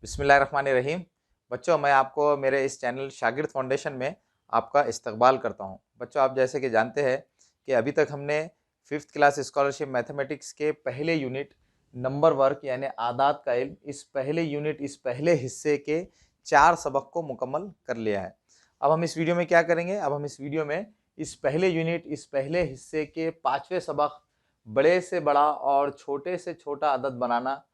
बिस्मिल्लाहिर्रहमानिर्रहीम। बच्चों, मैं आपको मेरे इस चैनल शागिर्द फाउंडेशन में आपका इस्तकबाल करता हूं। बच्चों, आप जैसे कि जानते हैं कि अभी तक हमने 5th क्लास स्कॉलरशिप मैथमेटिक्स के पहले यूनिट नंबर वर्क यानी आदाद का इल्म, इस पहले यूनिट इस पहले हिस्से के 4 सबक को मुकम्मल कर लिया है। अब हम इस वीडियो में क्या करेंगे? अब हम इस वीडियो में इस पहले यूनिट इस पहले हिस्से के 5वें सबक बड़े से बड़ा और छोटे से छोटा अदद बनाना,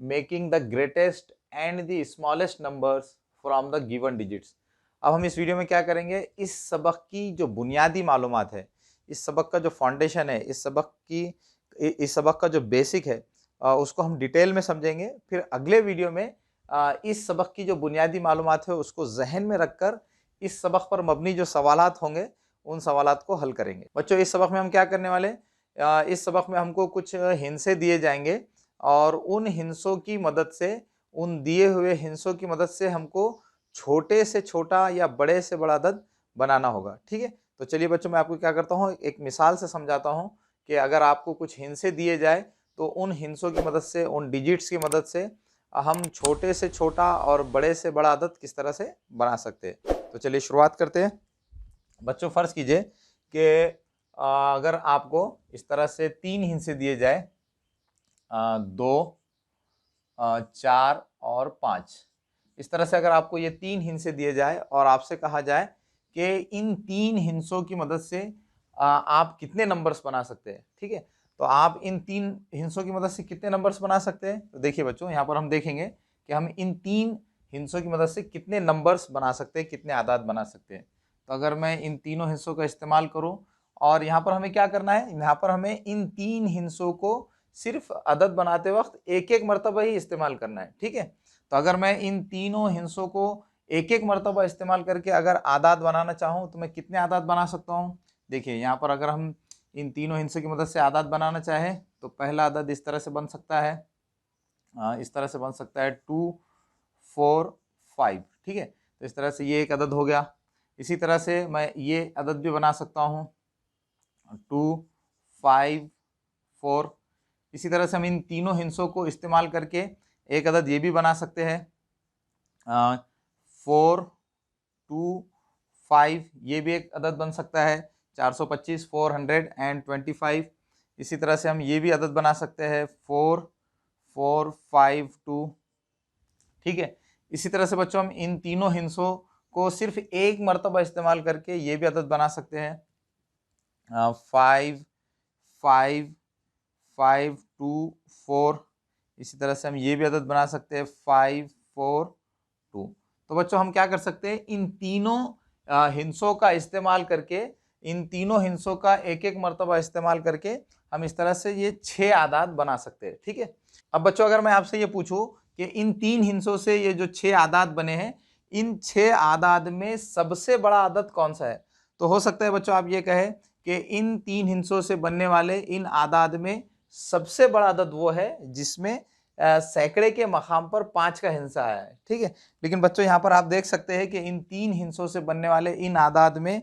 making the greatest and the smallest numbers from the given digits. अब हम इस वीडियो में क्या करेंगे? इस सबक की जो बुनियादी मालूमात है, इस सबक का जो फाउंडेशन है, इस सबक का जो बेसिक है, उसको हम डिटेल में समझेंगे। फिर अगले वीडियो में इस सबक की जो बुनियादी मालूमात है उसको जहन में रखकर इस सबक पर मबनी जो सवालात होंगे उन सवालात को हल करेंगे। बच्चों, इस सबक में हम क्या करने वाले? इस सबक में हमको कुछ हिंसे दिए जाएंगे और उन हिंसों की मदद से, उन दिए हुए हिंसों की मदद से हमको छोटे से छोटा या बड़े से बड़ा अदद बनाना होगा। ठीक है, तो चलिए बच्चों, मैं आपको क्या करता हूँ, एक मिसाल से समझाता हूँ कि अगर आपको कुछ हिंसे दिए जाए तो उन हिंसों की मदद से, उन डिजिट्स की मदद से हम छोटे से छोटा और बड़े से बड़ा अदद किस तरह से बना सकते हैं। तो चलिए शुरुआत करते हैं। बच्चों, फर्ज कीजिए कि अगर आपको इस तरह से 3 हिंसे दिए जाए, 2, 4 और 5, इस तरह से अगर आपको ये 3 हिंसे दिए जाए और आपसे कहा जाए कि इन 3 हिंसों की मदद से आप कितने नंबर्स बना सकते हैं। ठीक है, तो आप इन 3 हिंसों की मदद से कितने नंबर्स बना सकते हैं? तो देखिए बच्चों, यहाँ पर हम देखेंगे कि हम इन 3 हिंसों की मदद से कितने नंबर्स बना सकते हैं, कितने आदाद बना सकते हैं। तो अगर मैं इन तीनों हिस्सों का इस्तेमाल करूं और यहाँ पर हमें क्या करना है? यहाँ पर हमें इन 3 हिंसों को सिर्फ अदद बनाते वक्त एक एक मरतबा ही इस्तेमाल करना है। ठीक है, तो अगर मैं इन तीनों हिंसों को एक एक मरतबा इस्तेमाल करके अगर आदाद बनाना चाहूँ तो मैं कितने आदाद बना सकता हूँ? देखिए यहाँ पर अगर हम इन तीनों हिंसों की मदद से आदाद बनाना चाहें तो पहला अदद इस तरह से बन सकता है, इस तरह से बन सकता है 2, 4, 5। ठीक है, तो इस तरह से ये एक अदद हो गया। इसी तरह से मैं ये अदद भी बना सकता हूँ 2, 5, 4। इसी तरह से हम इन तीनों हिंसों को इस्तेमाल करके एक अदद ये भी बना सकते हैं 4, 2, 5। ये भी एक अदद बन सकता है 425, 425। इसी तरह से हम ये भी अदद बना सकते हैं 4, 4, 5, 2। ठीक है, इसी तरह से बच्चों हम इन तीनों हिंसों को सिर्फ एक मरतबा इस्तेमाल करके ये भी अदद बना सकते हैं 5, 5, 5, 2, 4। इसी तरह से हम ये भी अदद बना सकते हैं 5, 4, 2। तो बच्चों हम क्या कर सकते हैं? इन तीनों हिंसों का इस्तेमाल करके, इन तीनों हिंसों का एक एक मरतबा इस्तेमाल करके हम इस तरह से ये 6 आदाद बना सकते हैं। ठीक है, अब बच्चों अगर मैं आपसे ये पूछूं कि इन 3 हिंसों से ये जो 6 आदाद बने हैं, इन 6 आदाद में सबसे बड़ा आदद कौन सा है? तो हो सकता है बच्चों आप ये कहें कि इन 3 हिंसों से बनने वाले इन आदाद में सबसे बड़ा अदद वो है जिसमें सैकड़े के मकाम पर 5 का हिंसा आया है। ठीक है, लेकिन बच्चों यहाँ पर आप देख सकते हैं कि इन 3 हिंसों से बनने वाले इन आदाद में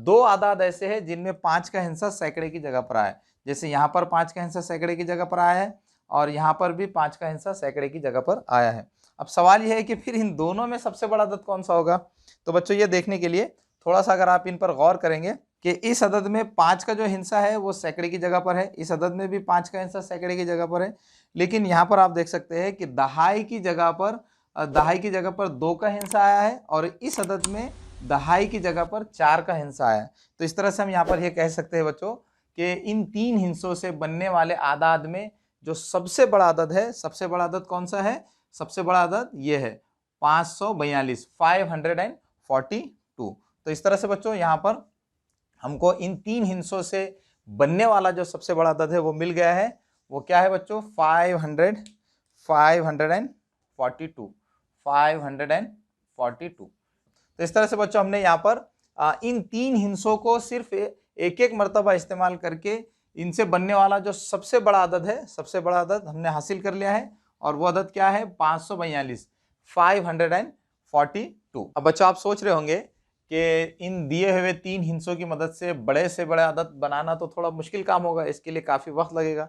2 आदाद ऐसे हैं जिनमें 5 का हिंसा सैकड़े की जगह पर आया है। जैसे यहाँ पर 5 का हिंसा सैकड़े की जगह पर आया है और यहाँ पर भी 5 का हिंसा सैकड़े की जगह पर आया है। अब सवाल यह है कि फिर इन दोनों में सबसे बड़ा अदद कौन सा होगा? तो बच्चों ये देखने के लिए थोड़ा सा अगर आप इन पर गौर करेंगे कि इस अदद में 5 का जो हिंसा है वो सैकड़े की जगह पर है, इस अदद में भी 5 का हिंसा सैकड़े की जगह पर है, लेकिन यहाँ पर आप देख सकते हैं कि दहाई की जगह पर 2 का हिंसा आया है और इस अदद में दहाई की जगह पर 4 का हिंसा आया है। तो इस तरह से हम यहाँ पर ये कह सकते हैं बच्चों कि इन 3 हिंसों से बनने वाले आदाद में जो सबसे बड़ा अदद है, सबसे बड़ा अदद कौन सा है? सबसे बड़ा अदद ये है 542, 542। तो इस तरह से बच्चों यहाँ पर हमको इन 3 हिंसों से बनने वाला जो सबसे बड़ा अदद है वो मिल गया है। वो क्या है बच्चों? 542। तो इस तरह से बच्चों हमने यहाँ पर इन 3 हिंसों को सिर्फ एक एक मरतबा इस्तेमाल करके इनसे बनने वाला जो सबसे बड़ा अदद है, सबसे बड़ा अदद हमने हासिल कर लिया है और वो अदद क्या है? 542, 542। अब बच्चों आप सोच रहे होंगे कि इन दिए हुए 3 हिंसों की मदद से बड़े अदद बनाना तो थोड़ा मुश्किल काम होगा, इसके लिए काफ़ी वक्त लगेगा।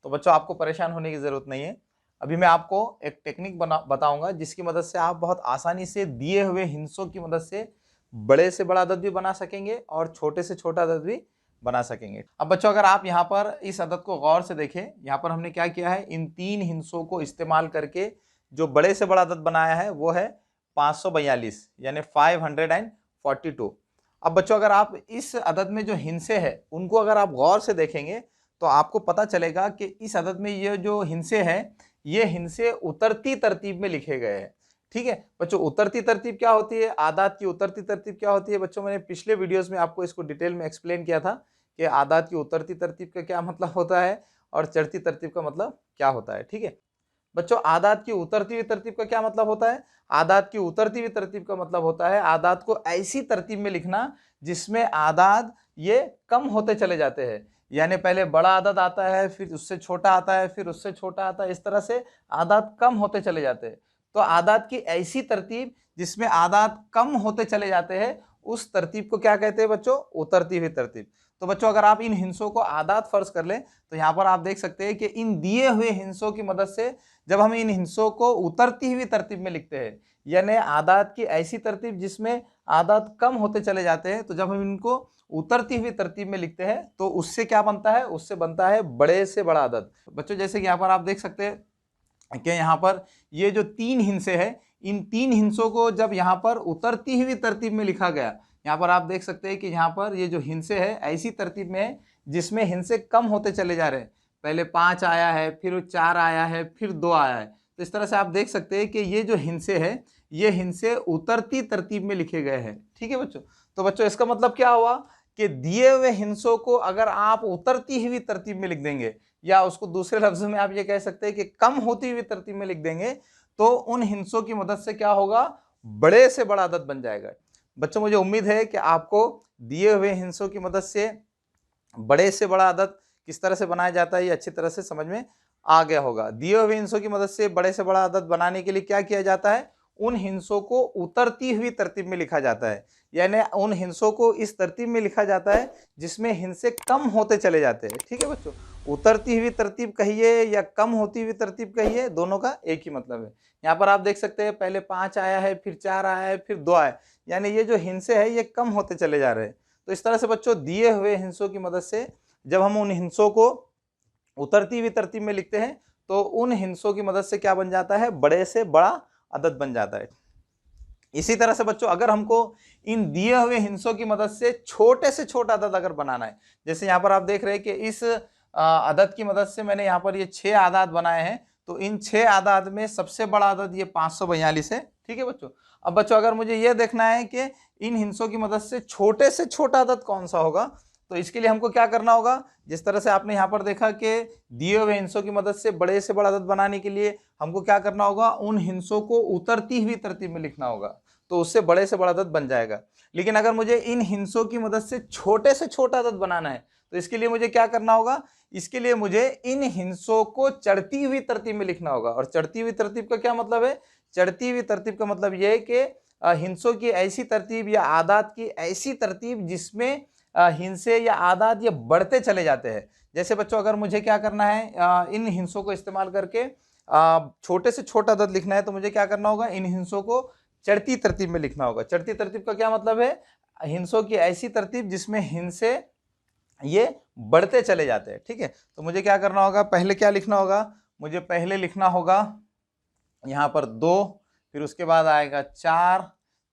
तो बच्चों आपको परेशान होने की ज़रूरत नहीं है। अभी मैं आपको एक टेक्निक बताऊंगा जिसकी मदद से आप बहुत आसानी से दिए हुए हिंसों की मदद से बड़े से बड़ा अदद भी बना सकेंगे और छोटे से छोटा अदद भी बना सकेंगे। अब बच्चों अगर आप यहाँ पर इस अदद को गौर से देखें, यहाँ पर हमने क्या किया है, इन 3 हिंसों को इस्तेमाल करके जो बड़े से बड़ा अदद बनाया है वो है 542 यानी 542। अब बच्चों अगर आप इस अदद में जो हिंसे हैं उनको अगर आप गौर से देखेंगे तो आपको पता चलेगा कि इस अदद में ये जो हिंसे हैं ये हिंसे उतरती तरतीब में लिखे गए हैं। ठीक है बच्चों, उतरती तरतीब क्या होती है, आदात की उतरती तरतीब क्या होती है बच्चों, मैंने पिछले वीडियोस में आपको इसको डिटेल में एक्सप्लेन किया था कि आदात की उतरती तरतीब का क्या मतलब होता है और चढ़ती तरतीब का मतलब क्या होता है। ठीक है बच्चों, आदात की उतरती हुई तरतीब का क्या मतलब होता है, आदात की उतरती हुई तरतीब का मतलब होता है आदात को ऐसी तरतीब में लिखना जिसमें आदात ये कम होते चले जाते हैं, यानी पहले बड़ा आदद आता है, फिर उससे छोटा आता है, फिर उससे छोटा आता है, इस तरह से आदात कम होते चले जाते हैं। तो आदात की ऐसी तरतीब जिसमें आदात कम होते चले जाते हैं उस तरतीब को क्या कहते हैं बच्चों, उतरती हुई तरतीब। तो बच्चों अगर आप इन हिंसों को आदात फर्ज कर लें तो यहाँ पर आप देख सकते हैं कि इन दिए हुए हिंसों की मदद से जब हम इन हिंसों को उतरती हुई तरतीब में लिखते हैं, यानी आदात की ऐसी तरतीब जिसमें आदात कम होते चले जाते हैं, तो जब हम इनको उतरती हुई तरतीब में लिखते हैं तो उससे क्या बनता है, उससे बनता है बड़े से बड़ा अदद। बच्चों जैसे कि यहाँ पर आप देख सकते हैं कि यहाँ पर ये जो 3 हिंसे हैं, इन 3 हिंसों को जब यहाँ पर उतरती हुई तरतीब में लिखा गया, यहाँ पर आप देख सकते हैं कि यहाँ पर ये जो हिंसे है ऐसी तरतीब में है जिसमें हिंसे कम होते चले जा रहे हैं, पहले 5 आया है, फिर 4 आया है, फिर 2 आया है। तो इस तरह से आप देख सकते हैं कि ये जो हिंसे है ये हिंसे उतरती तरतीब में लिखे गए हैं। ठीक है बच्चों, तो बच्चों इसका मतलब क्या हुआ कि दिए हुए हिंसों को अगर आप उतरती हुई तरतीब में लिख देंगे, या उसको दूसरे लफ्जों में आप ये कह सकते हैं कि कम होती हुई तरतीब में लिख देंगे, तो उन हिंसों की मदद से क्या होगा, बड़े से बड़ा अदद बन जाएगा। बच्चों मुझे उम्मीद है कि आपको दिए हुए हिंसों की मदद से बड़े से बड़ा अदद किस तरह से बनाया जाता है ये अच्छी तरह से समझ में आ गया होगा। दिए हुए हिंसों की मदद से बड़े से बड़ा अदद बनाने के लिए क्या किया जाता है, उन हिंसों को उतरती हुई तरतीब में लिखा जाता है, यानी उन हिंसों को इस तरतीब में लिखा जाता है जिसमें हिंसे कम होते चले जाते हैं। ठीक है बच्चों, उतरती हुई तरतीब कहिए या कम होती हुई तरतीब कहिए, दोनों का एक ही मतलब है। यहाँ पर आप देख सकते हैं पहले 5 आया है, फिर 4 आया है, फिर 2 आया, यानी ये जो हिंसे है ये कम होते चले जा रहे हैं। तो इस तरह से बच्चों दिए हुए हिंसों की मदद से जब हम उन हिंसों को उतरती हुई तरतीब में लिखते हैं तो उन हिंसों की मदद से क्या बन जाता है, बड़े से बड़ा अदद बन जाता है। इसी तरह से बच्चों अगर हमको इन दिए हुए हिंसों की मदद से छोटे से छोटा अदद अगर बनाना है, जैसे यहाँ पर आप देख रहे हैं कि इस अदद की मदद से मैंने यहाँ पर ये 6 आदाद बनाए हैं, तो इन 6 आदाद में सबसे बड़ा अदद ये 542 है। ठीक है बच्चों, अब बच्चों अगर मुझे ये देखना है कि इन हिंसों की मदद से छोटा अदद कौन सा होगा, तो इसके लिए हमको क्या करना होगा, जिस तरह से आपने यहाँ पर देखा कि दिए हुए हिंसों की मदद से बड़े से बड़ा अदद बनाने के लिए हमको क्या करना होगा, उन हिंसों को उतरती हुई तरतीब में लिखना होगा, तो उससे बड़े से बड़ा अदद बन जाएगा। लेकिन अगर मुझे इन हिंसों की मदद से छोटा अदद बनाना है तो इसके लिए मुझे क्या करना होगा, इसके लिए मुझे इन हिंसों को चढ़ती हुई तरतीब में लिखना होगा। और चढ़ती हुई तरतीब का क्या मतलब है, चढ़ती हुई तरतीब का मतलब यह है कि हिंसों की ऐसी तरतीब या आदात की ऐसी तरतीब जिसमें हिंसे या आदात ये बढ़ते चले जाते हैं। जैसे बच्चों अगर मुझे क्या करना है, इन हिंसों को इस्तेमाल करके छोटे से छोटा अदद लिखना है तो मुझे क्या करना होगा, इन हिंसों को चढ़ती तरतीब में लिखना होगा। चढ़ती तरतीब का क्या मतलब है, हिंसों की ऐसी तरतीब जिसमें हिंसे ये बढ़ते चले जाते हैं। ठीक है, तो मुझे क्या करना होगा, पहले क्या लिखना होगा, मुझे पहले लिखना होगा यहाँ पर 2, फिर उसके बाद आएगा 4,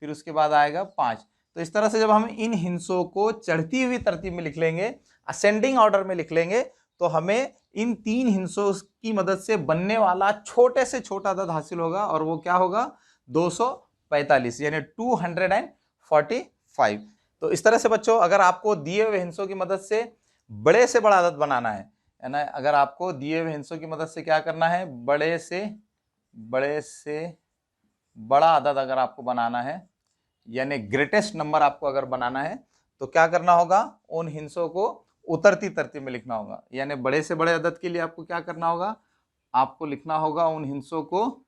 फिर उसके बाद आएगा 5। तो इस तरह से जब हम इन हिंसों को चढ़ती हुई तरतीब में लिख लेंगे, असेंडिंग ऑर्डर में लिख लेंगे, तो हमें इन 3 हिंसों की मदद से बनने वाला छोटे से छोटा अदद हासिल होगा, और वो क्या होगा, 245 यानी 245। तो इस तरह से बच्चों अगर आपको दिए हुए हिंसों की मदद से बड़े से बड़ा अदद बनाना है ना, अगर आपको दिए हुए हिंसों की मदद से क्या करना है, बड़े से बड़ा अदद अगर आपको बनाना है, यानी ग्रेटेस्ट नंबर आपको अगर बनाना है, तो क्या करना होगा, उन हिंसों को उतरती तरतीब में लिखना होगा। यानी बड़े से बड़े अदद के लिए आपको क्या करना होगा, आपको लिखना होगा उन हिंसों को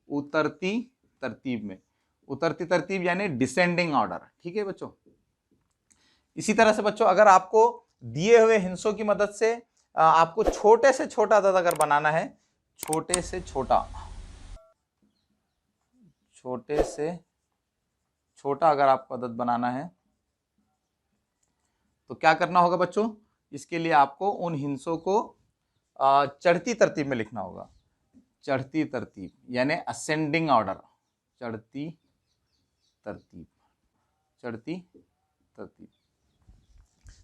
उतरती तरतीब में। उतरती तरतीब यानी डिसेंडिंग ऑर्डर। ठीक है बच्चों, इसी तरह से बच्चों अगर आपको दिए हुए हिंसों की मदद से आपको छोटे से छोटा अदद अगर बनाना है, छोटे से छोटा, छोटे से छोटा अगर आपको अदद बनाना है तो क्या करना होगा बच्चों, इसके लिए आपको उन हिंसों को चढ़ती तरतीब में लिखना होगा। चढ़ती तरतीब यानी असेंडिंग ऑर्डर, चढ़ती तरतीब, चढ़ती तरतीब।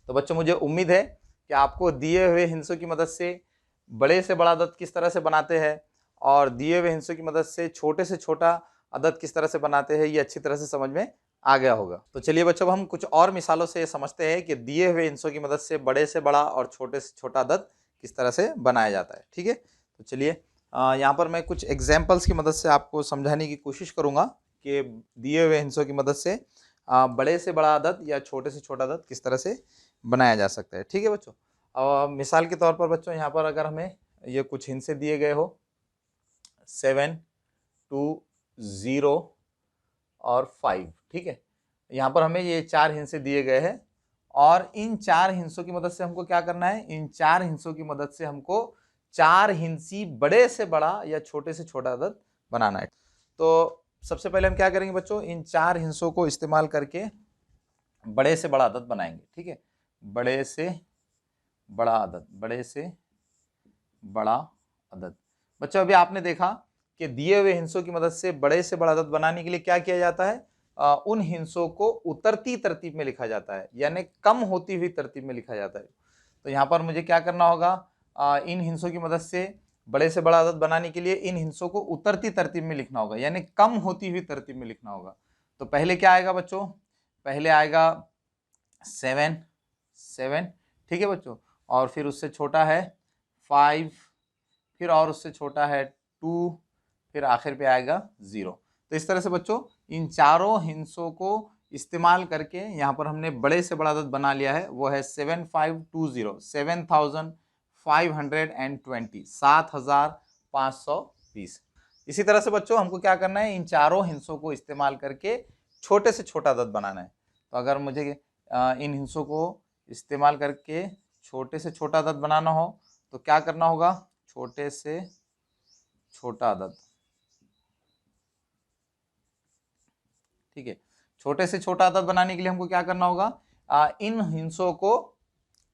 तो बच्चों मुझे उम्मीद है कि आपको दिए हुए हिंसों की मदद से बड़े से बड़ा अदद किस तरह से बनाते हैं और दिए हुए हिंसों की मदद से छोटा अदद किस तरह से बनाते हैं, ये अच्छी तरह से समझ में आ गया होगा। तो चलिए बच्चों हम कुछ और मिसालों से ये समझते हैं कि दिए हुए हिंसों की मदद से बड़े से बड़ा और छोटे से छोटा अदद किस तरह से बनाया जाता है। ठीक है, तो चलिए यहाँ पर मैं कुछ एग्जाम्पल्स की मदद से आपको समझाने की कोशिश करूँगा कि दिए हुए हिंसों की मदद से बड़े से बड़ा अदद या छोटे से छोटा अदद किस तरह से बनाया जा सकता है। ठीक है बच्चों, मिसाल के तौर पर बच्चों यहाँ पर अगर हमें ये कुछ हिंसे दिए गए हो 7, 2, 0 और 5, ठीक है, यहाँ पर हमें ये 4 हिंसे दिए गए हैं और इन 4 हिंसों की मदद से हमको क्या करना है, इन 4 हिंसों की मदद से हमको 4 हिंसी बड़े से बड़ा या छोटे से छोटा अदद बनाना है। तो सबसे पहले हम क्या करेंगे बच्चों, इन 4 हिंसों को इस्तेमाल करके बड़े से बड़ा अदद बनाएंगे। ठीक है, बड़े से बड़ा अदद, बड़े से बड़ा अदद। बच्चों अभी आपने देखा कि दिए हुए हिंसों की मदद से बड़े से बड़ा अदद बनाने के लिए क्या किया जाता है, उन हिंसों को उतरती तरतीब में लिखा जाता है, यानी कम होती हुई तरतीब में लिखा जाता है। तो यहाँ पर मुझे क्या करना होगा, इन हिंसों की मदद से बड़े से बड़ा अदद बनाने के लिए इन हिंसों को उतरती तरतीब में लिखना होगा, यानी कम होती हुई तरतीब में लिखना होगा। तो पहले क्या आएगा बच्चों, पहले आएगा 7, 7, ठीक है बच्चों, और फिर उससे छोटा है 5, फिर और उससे छोटा है 2, फिर आखिर पे आएगा 0। तो इस तरह से बच्चों इन चारों हिंसों को इस्तेमाल करके यहाँ पर हमने बड़े से बड़ा अदद बना लिया है, वो है 7520, 7520, 7520। इसी तरह से बच्चों हमको क्या करना है, इन चारों हिंसों को इस्तेमाल करके छोटे से छोटा अदद बनाना है। तो अगर मुझे इन हिंसों को इस्तेमाल करके छोटे से छोटा अदद बनाना हो तो क्या करना होगा, छोटे से छोटा अदद, ठीक है, छोटे से छोटा अदद बनाने के लिए हमको क्या करना होगा, इन हिंसों को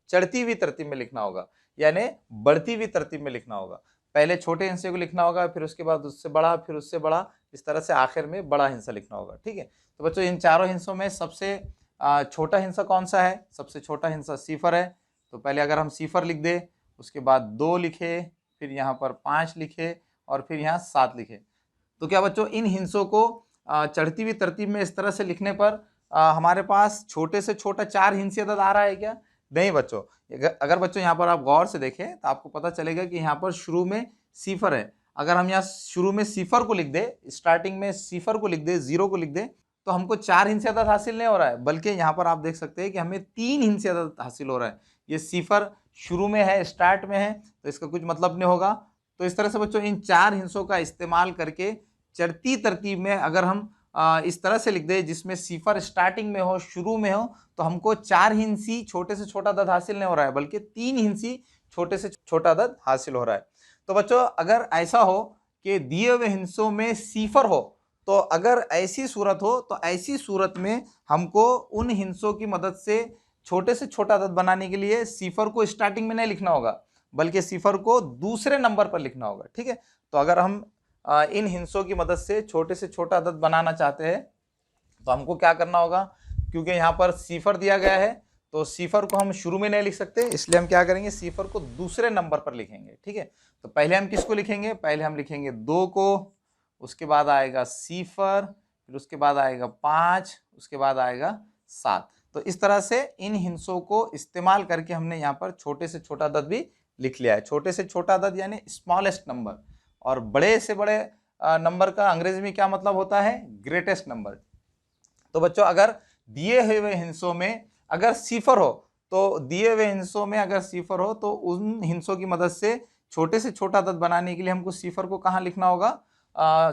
चढ़ती हुई तरतीब में लिखना होगा, यानी बढ़ती हुई तरतीब में लिखना होगा। पहले छोटे हिंसे को लिखना होगा, फिर उसके बाद उससे बड़ा, फिर उससे बड़ा, इस तरह से आखिर में बड़ा हिंसा लिखना होगा। ठीक है, तो बच्चों इन चारों हिंसों में सबसे छोटा हिंसा कौन सा है, सबसे छोटा हिंसा सिफर है। तो पहले अगर हम सिफर लिख दे, उसके बाद 2 लिखे, फिर यहाँ पर 5 लिखे और फिर यहाँ 7 लिखे, तो क्या बच्चों इन हिंसों को चढ़ती हुई तरतीब में इस तरह से लिखने पर हमारे पास छोटे से छोटा 4 हिंसी अदद आ रहा है क्या? नहीं बच्चों, अगर बच्चों यहाँ पर आप गौर से देखें तो आपको पता चलेगा कि यहाँ पर शुरू में सिफर है। अगर हम यहाँ शुरू में सिफर को लिख दे, स्टार्टिंग में सिफर को लिख दे, 0 को लिख दे, तो हमको 4 हिंसी अदद हासिल नहीं हो रहा है, बल्कि यहाँ पर आप देख सकते हैं कि हमें 3 हिंसी अदद हासिल हो रहा है। ये सिफर शुरू में है, स्टार्ट में है, तो इसका कुछ मतलब नहीं होगा। तो इस तरह से बच्चों इन 4 हिंसों का इस्तेमाल करके चढ़ती तरतीब में अगर हम इस तरह से लिख दे जिसमें सिफर स्टार्टिंग में हो, शुरू में हो, तो हमको 4 हिंसी छोटे से छोटा अदद हासिल नहीं हो रहा है, बल्कि 3 हिंसी छोटे से छोटा अदद हासिल हो रहा है। तो बच्चों अगर ऐसा हो कि दिए हुए हिंसों में सिफर हो, तो अगर ऐसी सूरत हो तो ऐसी सूरत में हमको उन हिंसों की मदद से छोटे से छोटा अदद बनाने के लिए सिफर को स्टार्टिंग में नहीं लिखना होगा, बल्कि सिफर को दूसरे नंबर पर लिखना होगा। ठीक है, तो अगर हम इन हिंसों की मदद से छोटे से छोटा अदद बनाना चाहते हैं तो हमको क्या करना होगा, क्योंकि यहाँ पर सिफर दिया गया है तो सिफर को हम शुरू में नहीं लिख सकते, इसलिए हम क्या करेंगे, सिफर को दूसरे नंबर पर लिखेंगे। ठीक है, तो पहले हम किसको लिखेंगे, पहले हम लिखेंगे 2 को, उसके बाद आएगा सिफर, फिर उसके बाद आएगा 5, उसके बाद आएगा 7। तो इस तरह से इन हिंसों को इस्तेमाल करके हमने यहाँ पर छोटे से छोटा अदद भी लिख लिया है। छोटे से छोटा अदद यानी स्मॉलेस्ट नंबर, और बड़े से बड़े नंबर का अंग्रेजी में क्या मतलब होता है, ग्रेटेस्ट नंबर। तो बच्चों अगर दिए हुए हिंसों में अगर सिफर हो, तो दिए हुए हिंसों में अगर सिफर हो तो उन हिंसों की मदद से छोटे से छोटा अदद बनाने के लिए हमको सिफर को कहाँ लिखना होगा,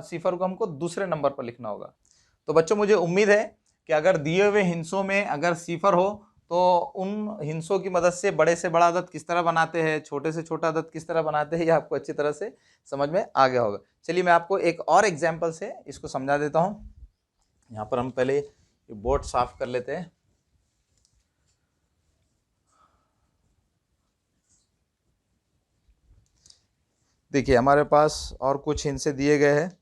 सिफर को हमको दूसरे नंबर पर लिखना होगा। तो बच्चों मुझे उम्मीद है कि अगर दिए हुए हिंसों में अगर सिफर हो तो उन हिंसों की मदद से बड़े से बड़ा अदद किस तरह बनाते हैं, छोटे से छोटा अदद किस तरह बनाते हैं, ये आपको अच्छी तरह से समझ में आ गया होगा। चलिए मैं आपको एक और एग्जाम्पल से इसको समझा देता हूँ। यहाँ पर हम पहले बोर्ड साफ कर लेते हैं। देखिए हमारे पास और कुछ हिंसे दिए गए हैं,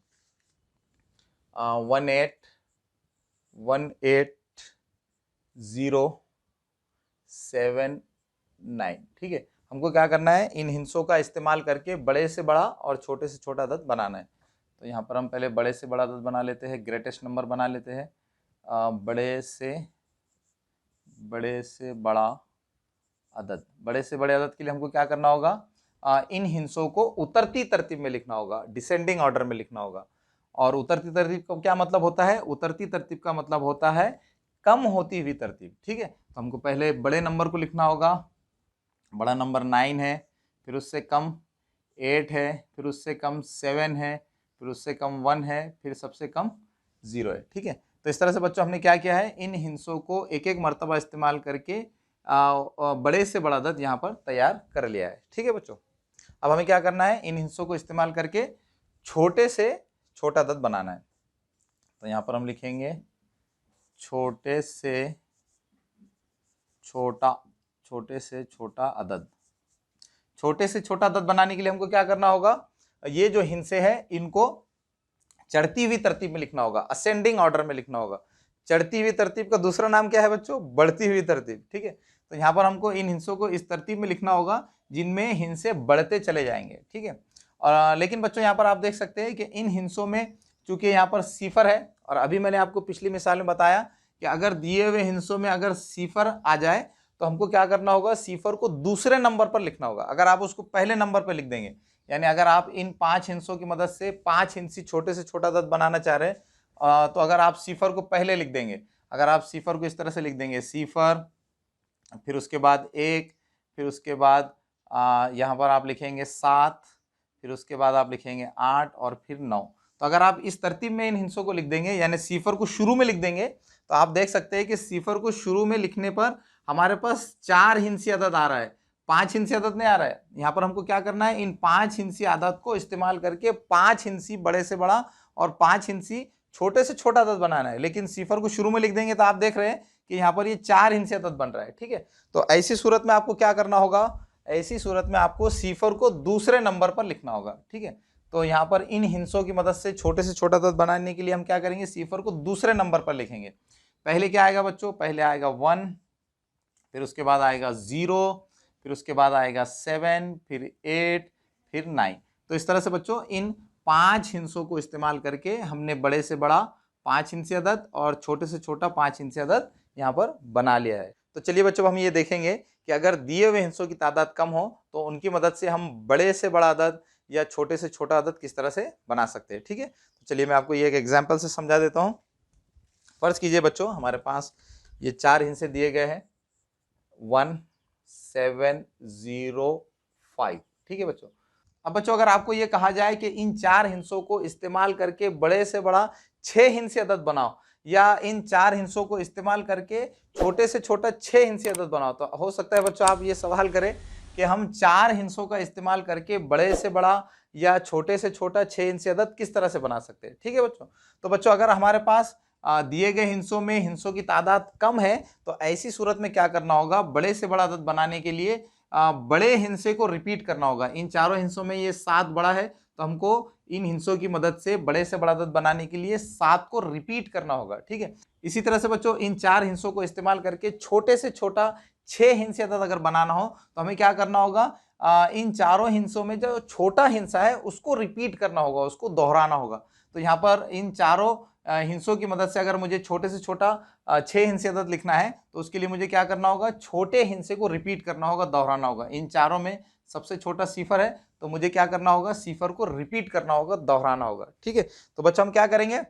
18079, ठीक है। हमको क्या करना है, इन हिंसों का इस्तेमाल करके बड़े से बड़ा और छोटे से छोटा अदद बनाना है। तो यहाँ पर हम पहले बड़े से बड़ा अदद बना लेते हैं, ग्रेटेस्ट नंबर बना लेते हैं। बड़े से बड़ा अदद, बड़े से बड़े अदद के लिए हमको क्या करना होगा, इन हिंसों को उतरती तरतीब में लिखना होगा, डिसेंडिंग ऑर्डर में लिखना होगा। और उतरती तरतीब का क्या मतलब होता है, उतरती तरतीब का मतलब होता है कम होती हुई तरतीब, ठीक है। तो हमको पहले बड़े नंबर को लिखना होगा, बड़ा नंबर 9 है, फिर उससे कम 8 है, फिर उससे कम 7 है, फिर उससे कम 1 है, फिर सबसे कम 0 है, ठीक है। तो इस तरह से बच्चों हमने क्या किया है, इन हिंसों को एक एक मर्तबा इस्तेमाल करके बड़े से बड़ा अदद यहाँ पर तैयार कर लिया है, ठीक है बच्चों। अब हमें क्या करना है, इन हिंसों को इस्तेमाल करके छोटे से छोटा अदद बनाना है। तो यहाँ पर हम लिखेंगे छोटे से छोटा अदद। छोटे से छोटा अदद बनाने के लिए हमको क्या करना होगा, ये जो हिंसे है इनको चढ़ती हुई तरतीब में लिखना होगा, असेंडिंग ऑर्डर में लिखना होगा। चढ़ती हुई तरतीब का दूसरा नाम क्या है बच्चों, बढ़ती हुई तरतीब, ठीक है। तो यहाँ पर हमको इन हिंसों को इस तरतीब में लिखना होगा जिनमें हिंसे बढ़ते चले जाएंगे, ठीक है। और लेकिन बच्चों यहाँ पर आप देख सकते हैं कि इन हिंसों में चूंकि यहाँ पर सिफर है, और अभी मैंने आपको पिछली मिसाल में बताया कि अगर दिए हुए हिंसों में अगर सिफर आ जाए तो हमको क्या करना होगा, सिफर को दूसरे नंबर पर लिखना होगा। अगर आप उसको पहले नंबर पर लिख देंगे, यानी अगर आप इन 5 हिंसों की मदद से 5 हिंसी छोटे से छोटा अदद बनाना चाह रहे हैं, तो अगर आप सिफर को पहले लिख देंगे, अगर आप सिफर को इस तरह से लिख देंगे, सिफर, फिर उसके बाद 1, फिर उसके बाद यहाँ पर आप लिखेंगे 7, फिर उसके बाद आप लिखेंगे 8 और फिर 9। तो अगर आप इस तरतीब में इन हिंसों को लिख देंगे, यानी सिफर को शुरू में लिख देंगे, तो आप देख सकते हैं कि सिफर को शुरू में लिखने पर हमारे पास 4 हिंसी अदद आ रहा है, 5 हिंसी अदद नहीं आ रहा है। यहाँ पर हमको क्या करना है, इन 5 हिंसी अदद को इस्तेमाल करके 5 हिंसी बड़े से बड़ा और 5 हिंसी छोटे से छोटा अदद बनाना है। लेकिन सिफर को शुरू में लिख देंगे तो आप देख रहे हैं कि यहाँ पर ये 4 हिंसी अदद बन रहा है, ठीक है। तो ऐसी सूरत में आपको क्या करना होगा, ऐसी सूरत में आपको सिफर को दूसरे नंबर पर लिखना होगा, ठीक है। तो यहाँ पर इन हिंसों की मदद से छोटे से छोटा अदद बनाने के लिए हम क्या करेंगे, सिफर को दूसरे नंबर पर लिखेंगे। पहले क्या आएगा बच्चों, पहले आएगा 1, फिर उसके बाद आएगा 0, फिर उसके बाद आएगा 7, फिर 8, फिर 9। तो इस तरह से बच्चों इन 5 हिंसों को इस्तेमाल करके हमने बड़े से बड़ा 5 हिंसी अदद और छोटे से छोटा 5 हिंसी अदद यहाँ पर बना लिया है। तो चलिए बच्चों हम ये देखेंगे कि अगर दिए हुए हिंसों की तादाद कम हो तो उनकी मदद से हम बड़े से बड़ा अदद या छोटे से छोटा अदद किस तरह से बना सकते हैं, ठीक है। तो चलिए मैं आपको ये एक एग्जाम्पल से समझा देता हूँ। फर्ज कीजिए बच्चों हमारे पास ये 4 हिंसे दिए गए हैं, 1705, ठीक है बच्चों। अब बच्चों अगर आपको ये कहा जाए कि इन 4 हिंसों को इस्तेमाल करके बड़े से बड़ा 6 हिंसी अदद बनाओ, या इन 4 हिंसों को इस्तेमाल करके छोटे से छोटा 6 हिंसी अदद बनाओ, तो हो सकता है बच्चों आप ये सवाल करें कि हम 4 हिंसों का इस्तेमाल करके बड़े से बड़ा या छोटे से छोटा 6 हिंसी अदद किस तरह से बना सकते हैं, ठीक है बच्चों। तो बच्चों अगर हमारे पास दिए गए हिंसों में हिंसों की तादाद कम है तो ऐसी सूरत में क्या करना होगा, बड़े से बड़ा अदद बनाने के लिए बड़े हिंसे को रिपीट करना होगा। इन चारों हिंसों में ये 7 बड़ा है तो हमको इन हिंसों की मदद से बड़े से बड़ा अदद बनाने के लिए 7 को रिपीट करना होगा, ठीक है। इसी तरह से बच्चों इन 4 हिंसों को इस्तेमाल करके छोटे से छोटा 6 हिंसे अदद अगर बनाना हो तो हमें क्या करना होगा, इन चारों हिंसों में जो छोटा हिंसा है उसको रिपीट करना होगा, उसको दोहराना होगा। तो यहाँ पर इन चारों हिंसों की मदद से अगर मुझे छोटे से छोटा 6 हिंसे अदद लिखना है तो उसके लिए मुझे क्या करना होगा, छोटे हिंसे को रिपीट करना होगा, दोहराना होगा। इन चारों में सबसे छोटा सिफर है तो मुझे क्या करना होगा, सिफर को रिपीट करना होगा, दोहराना होगा, ठीक है। तो बच्चों हम क्या करेंगे,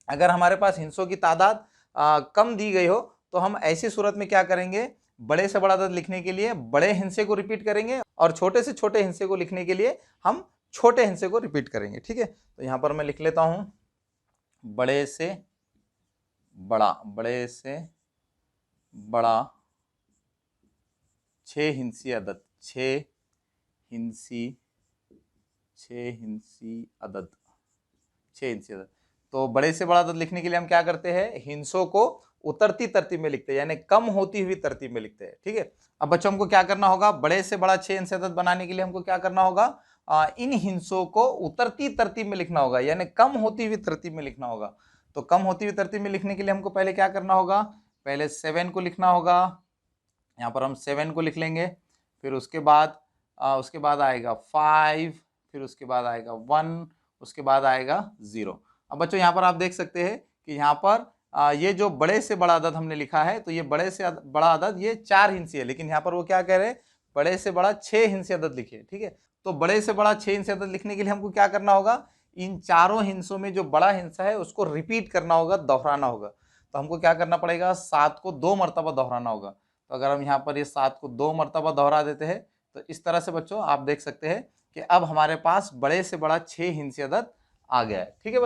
अगर हमारे पास हिंसों की तादाद कम दी गई हो तो हम ऐसी सूरत में क्या करेंगे, बड़े से बड़ा अदद लिखने के लिए बड़े हिंसे को रिपीट करेंगे और छोटे से छोटे हिंसे को लिखने के लिए हम छोटे हिंसे को रिपीट करेंगे, ठीक है। तो यहाँ पर मैं लिख लेता हूं बड़े से बड़ा 6 हिंसी अदद, 6 हिंसी, 6 हिंसी अदद, 6 हिंसी अदद। तो बड़े से बड़ा अदद लिखने के लिए हम क्या करते हैं, हिंसों को उतरती तरतीब में लिखते हैं, यानी कम होती हुई तरतीब में लिखते हैं। ठीक है, अब बच्चों हमको क्या करना होगा, बड़े से बड़ा 6 हिंसी अदद बनाने के लिए हमको क्या करना होगा, इन हिंसों को उतरती तरतीब में लिखना होगा, यानी कम होती हुई तरतीब में लिखना होगा। तो कम होती हुई तरतीब में लिखने के लिए हमको पहले क्या करना होगा, पहले 7 को लिखना होगा, यहाँ पर हम 7 को लिख लेंगे, फिर उसके बाद आएगा 5, फिर उसके बाद आएगा 1, उसके बाद आएगा 0। अब बच्चों यहाँ पर आप देख सकते हैं कि यहाँ पर ये जो बड़े से बड़ा अदद हमने लिखा है, तो ये बड़े से बड़ा अदद ये 4 हिंसी है, लेकिन यहाँ पर वो क्या कह रहे हैं, बड़े से बड़ा 6 हिंसी अदद लिखिए। ठीक है, तो बड़े से बड़ा 6 हिंसी अदद लिखने के लिए हमको क्या करना होगा, इन चारों हिंसों में जो बड़ा हिंसा है उसको रिपीट करना होगा, दोहराना होगा। तो हमको क्या करना पड़ेगा, 7 को 2 मरतबा दोहराना होगा। तो अगर हम यहाँ पर ये 7 को 2 मरतबा दोहरा देते हैं, तो इस तरह से बच्चों आप देख सकते हैं कि अब हमारे पास बड़े से बड़ा 6 हिंसी अदद आ गया है। ठीक है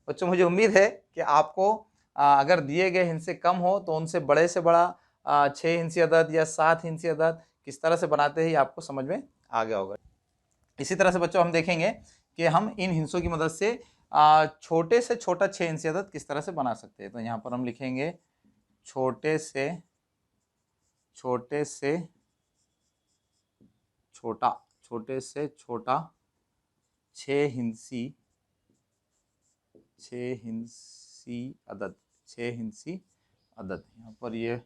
बच्चों मुझे उम्मीद है कि आपको अगर दिए गए हिंसे कम हो तो उनसे बड़े से बड़ा 6 हिंसी अदद या 7 हिंसी अदद किस तरह से बनाते हैं ये आपको समझ में आ गया होगा। इसी तरह से बच्चों हम देखेंगे कि हम इन हिंसों की मदद से छोटे से छोटा 6 हिंसी अदद किस तरह से बना सकते हैं। तो यहाँ पर हम लिखेंगे छोटे से छोटा, छोटे से छोटा 6 हिंसी अदद, 6 हिंसी अदद। यहाँ पर ये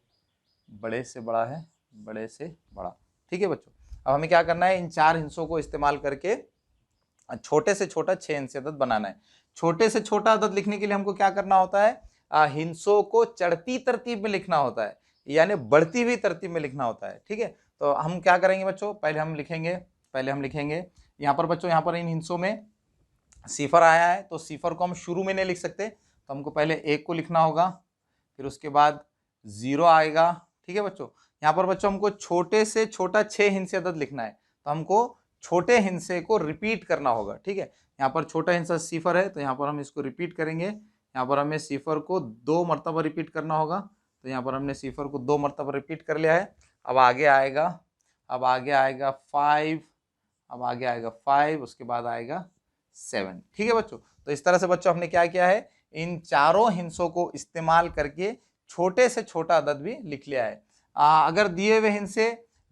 बड़े से बड़ा है, बड़े से बड़ा। ठीक है बच्चों, अब हमें क्या करना है, इन 4 हिंसों को इस्तेमाल करके छोटे से छोटा 6 हिंसी अदद बनाना है। छोटे से छोटा अदद लिखने के लिए हमको क्या करना होता है, हिंसों को चढ़ती तरतीब में लिखना होता है, यानी बढ़ती हुई तरतीब में लिखना होता है। ठीक है, तो हम क्या करेंगे बच्चों, पहले हम लिखेंगे यहाँ पर बच्चों, यहाँ पर इन हिंसों में सिफर आया है, तो सिफर को हम शुरू में नहीं लिख सकते, तो हमको पहले 1 को लिखना होगा, फिर उसके बाद 0 आएगा। ठीक है बच्चों, यहाँ पर बच्चों हमको छोटे से छोटा 6 हिंसे अदद लिखना है, तो हमको छोटे हिंसे को रिपीट करना होगा। ठीक है, यहाँ पर छोटा हिंसा सिफर है, तो यहाँ पर हम इसको रिपीट करेंगे। यहाँ पर हमें सिफर को 2 मरतबा रिपीट करना होगा, तो यहाँ पर हमने सिफर को 2 मरतबा रिपीट कर लिया है। अब आगे आएगा 5, अब आगे आएगा 5, उसके बाद आएगा 7। ठीक है बच्चों, तो इस तरह से बच्चों हमने क्या किया है, इन चारों हिंसों को इस्तेमाल करके छोटे से छोटा अदद भी लिख लिया है। अगर दिए हुए हिंसे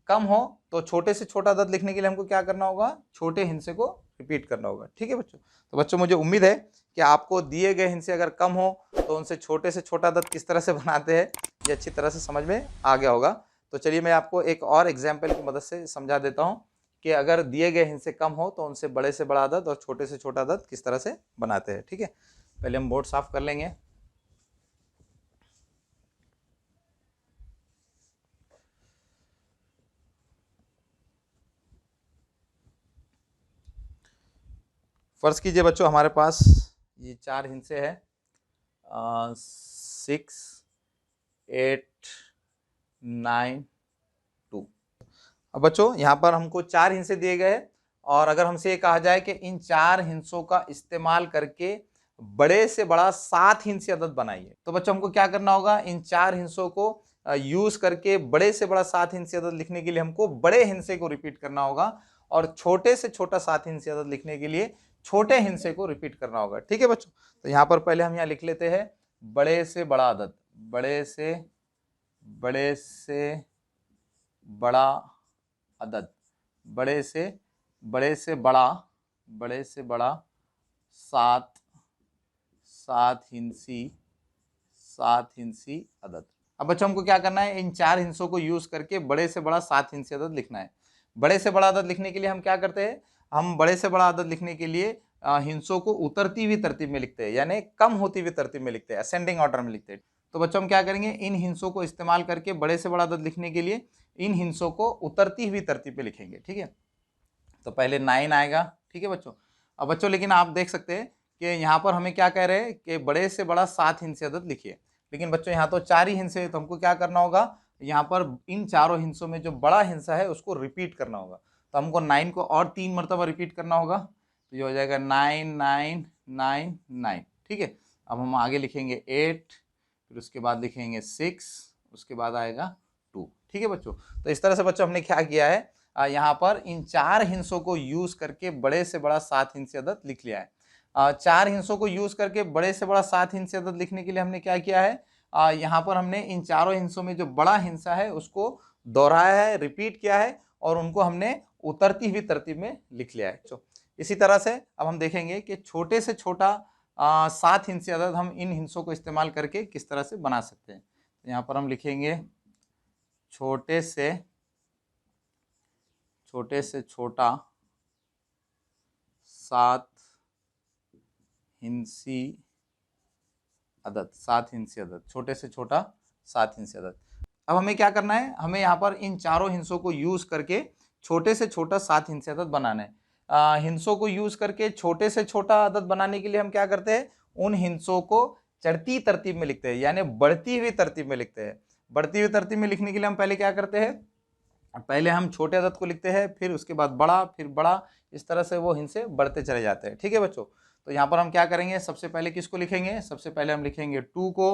कम हो तो छोटे से छोटा अदद लिखने के लिए हमको क्या करना होगा, छोटे हिंसे को रिपीट करना होगा। ठीक है बच्चों, तो बच्चों मुझे उम्मीद है कि आपको दिए गए हिंसे अगर कम हो तो उनसे छोटे से छोटा अदद किस तरह से बनाते हैं ये अच्छी तरह से समझ में आ गया होगा। तो चलिए मैं आपको एक और एग्जाम्पल की मदद से समझा देता हूँ कि अगर दिए गए हिंसे कम हो तो उनसे बड़े से बड़ा अदद और छोटे से छोटा अदद किस तरह से बनाते हैं। ठीक है, पहले हम बोर्ड साफ कर लेंगे। फर्ज कीजिए बच्चों हमारे पास ये 4 हिंसे है, 6, 8, 9, 2। अब बच्चों यहाँ पर हमको 4 हिंसे दिए गए और अगर हमसे ये कहा जाए कि इन 4 हिंसों का इस्तेमाल करके बड़े से बड़ा 7 हिंसे अदद बनाइए, तो बच्चों हमको क्या करना होगा, इन 4 हिंसों को यूज करके बड़े से बड़ा 7 हिंसे अदद लिखने के लिए हमको बड़े हिंसे को रिपीट करना होगा और छोटे से छोटा 7 हिंसे अदद लिखने के लिए छोटे हिंसे को रिपीट करना होगा। ठीक है बच्चों, तो यहाँ पर पहले हम यहाँ लिख लेते हैं बड़े से बड़ा अदद, बड़े से बड़ा अदद, बड़े से बड़ा 7 हिंसी अदद। अब बच्चों हमको क्या करना है, इन 4 हिंसों को यूज करके बड़े से बड़ा 7 हिंसी अदद लिखना है। बड़े से बड़ा अदद लिखने के लिए हम क्या करते हैं, हम बड़े से बड़ा अदद लिखने के लिए हिंसों को उतरती हुई तरतीब में लिखते हैं, यानी कम होती हुई तरतीब में लिखते हैं, असेंडिंग ऑर्डर में लिखते हैं। तो बच्चों हम क्या करेंगे, इन हिंसों को इस्तेमाल करके बड़े से बड़ा अदद लिखने के लिए इन हिंसों को उतरती हुई तरतीब पे लिखेंगे। ठीक है, तो पहले 9 आएगा। ठीक है बच्चों, अब बच्चों लेकिन आप देख सकते हैं कि यहाँ पर हमें क्या कह रहे हैं कि बड़े से बड़ा 7 हिंसे अदद लिखिए, लेकिन बच्चों यहाँ तो 4 ही हिंसे है, तो हमको क्या करना होगा, यहाँ पर इन चारों हिंसों में जो बड़ा हिंसा है उसको रिपीट करना होगा। तो हमको 9 को और 3 मरतबा रिपीट करना होगा, तो ये हो जाएगा 9 9 9 9। ठीक है, अब हम आगे लिखेंगे 8, फिर उसके बाद लिखेंगे 6, उसके बाद आएगा 2। ठीक है बच्चों। तो इस तरह से बच्चों हमने क्या किया है, यहाँ पर इन 4 हिंसों को यूज करके बड़े से बड़ा 7 हिंसी अदद लिख लिया है। 4 हिंसों को यूज करके बड़े से बड़ा 7 हिंसी अदद लिखने के लिए हमने क्या किया है, यहाँ पर हमने इन चारों हिंसों में जो बड़ा हिंसा है उसको दोहराया है, रिपीट किया है और उनको हमने उतरती हुई तरतीब में लिख लिया है। इसी तरह से अब हम देखेंगे कि छोटे से छोटा 7 हिंसी अदद हम इन हिंसों को इस्तेमाल करके किस तरह से बना सकते हैं। तो यहाँ पर हम लिखेंगे छोटे से छोटा 7 हिंसी अदद, 7 हिंसी अदद, छोटे से छोटा 7 हिंसी अदद। अब हमें क्या करना है, हमें यहाँ पर इन चारों हिंसों को यूज करके छोटे से छोटा 7 हिंसी अदद बनाना है। हिंसों को यूज करके छोटे से छोटा अदद बनाने के लिए हम क्या करते हैं, उन हिंसों को चढ़ती तरतीब में लिखते हैं, यानी बढ़ती हुई तरतीब में लिखते हैं। बढ़ती हुई तरतीब में लिखने के लिए हम पहले क्या करते हैं, पहले हम छोटे अदद को लिखते हैं, फिर उसके बाद बड़ा, फिर बड़ा, इस तरह से वो हिंसे बढ़ते चले जाते हैं। ठीक है बच्चों। तो यहाँ पर हम क्या करेंगे, सबसे पहले किसको लिखेंगे, सबसे पहले हम लिखेंगे 2 को।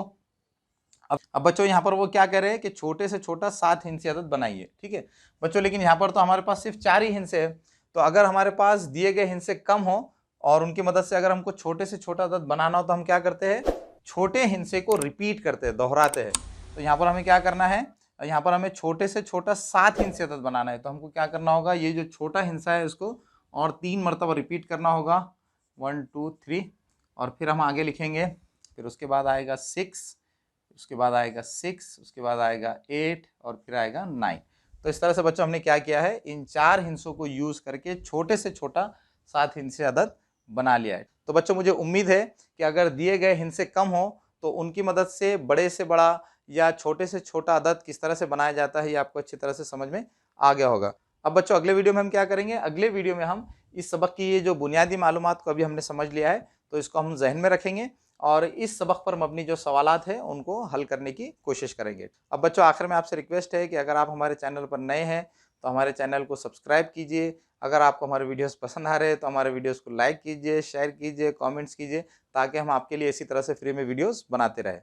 अब बच्चों यहाँ पर वो क्या कह रहे हैं कि छोटे से छोटा 7 हिंसी अदद बनाइए। ठीक है बच्चों, लेकिन यहाँ पर तो हमारे पास सिर्फ 4 ही हिंसे है। तो अगर हमारे पास दिए गए हिंसे कम हो और उनकी मदद से अगर हमको छोटे से छोटा अदद बनाना हो तो हम क्या करते हैं, छोटे हिंसे को रिपीट करते हैं, दोहराते हैं। तो यहाँ पर हमें क्या करना है, यहाँ पर हमें छोटे से छोटा 7 हिंसी अदद बनाना है। तो हमको क्या करना होगा, ये जो छोटा हिंसा है उसको और 3 मरतबा रिपीट करना होगा, 1 2 3, और फिर हम आगे लिखेंगे, फिर उसके बाद आएगा 6, उसके बाद आएगा 6, उसके बाद आएगा 8 और फिर आएगा 9। तो इस तरह से बच्चों हमने क्या किया है, इन 4 हिंसों को यूज करके छोटे से छोटा 7 हिंसे अदद बना लिया है। तो बच्चों मुझे उम्मीद है कि अगर दिए गए हिंसे कम हो तो उनकी मदद से बड़े से बड़ा या छोटे से छोटा अदद किस तरह से बनाया जाता है ये आपको अच्छी तरह से समझ में आ गया होगा। अब बच्चों अगले वीडियो में हम क्या करेंगे, अगले वीडियो में हम इस सबक की ये जो बुनियादी मालूमात को अभी हमने समझ लिया है तो इसको हम जहन में रखेंगे और इस सबक पर मबनी जो सवालात हैं उनको हल करने की कोशिश करेंगे। अब बच्चों आखिर में आपसे रिक्वेस्ट है कि अगर आप हमारे चैनल पर नए हैं तो हमारे चैनल को सब्सक्राइब कीजिए। अगर आपको हमारे वीडियोस पसंद आ रहे हैं तो हमारे वीडियोस को लाइक कीजिए, शेयर कीजिए, कमेंट्स कीजिए, ताकि हम आपके लिए इसी तरह से फ्री में वीडियोस बनाते रहें।